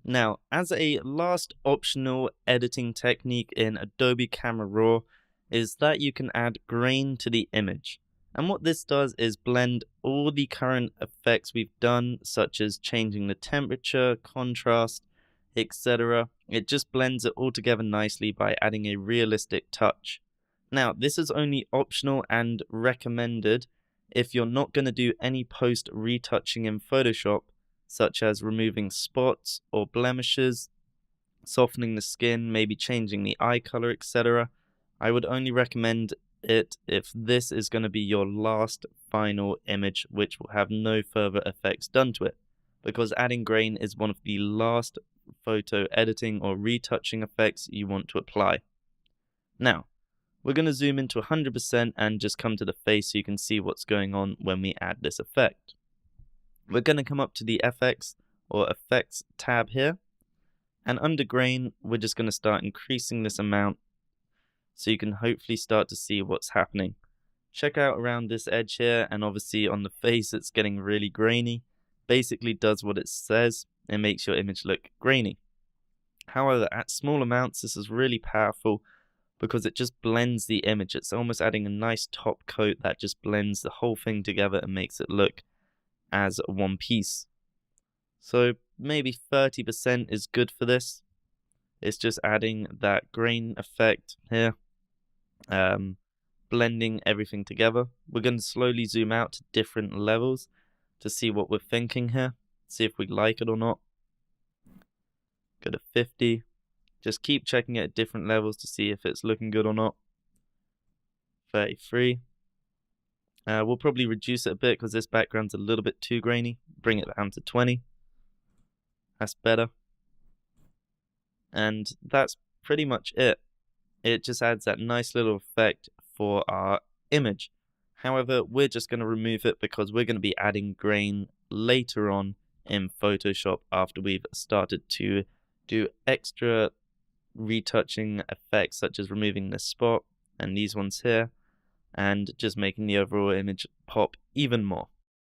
Now, as a last optional editing technique in Adobe Camera Raw is that you can add grain to the image. And what this does is blend all the current effects we've done, such as changing the temperature, contrast, etc. It just blends it all together nicely by adding a realistic touch. Now, this is only optional and recommended if you're not going to do any post retouching in Photoshop, such as removing spots or blemishes, softening the skin, maybe changing the eye color, etc. I would only recommend it if this is going to be your last final image, which will have no further effects done to it, because adding grain is one of the last photo editing or retouching effects you want to apply. Now, we're going to zoom into 100% and just come to the face so you can see what's going on when we add this effect. We're going to come up to the FX or Effects tab here, and under grain, we're just going to start increasing this amount so you can hopefully start to see what's happening. Check out around this edge here, and obviously on the face it's getting really grainy. Basically does what it says, it makes your image look grainy. However, at small amounts this is really powerful because it just blends the image. It's almost adding a nice top coat that just blends the whole thing together and makes it look as one piece. So maybe 30% is good for this. It's just adding that grain effect here, blending everything together. We're going to slowly zoom out to different levels to see what we're thinking here, see if we like it or not. Go to 50. Just keep checking it at different levels to see if it's looking good or not. 33. We'll probably reduce it a bit because this background's a little bit too grainy. Bring it down to 20. That's better. And that's pretty much it. It just adds that nice little effect for our image. However, we're just going to remove it because we're going to be adding grain later on in Photoshop after we've started to do extra retouching effects such as removing this spot and these ones here and just making the overall image pop even more.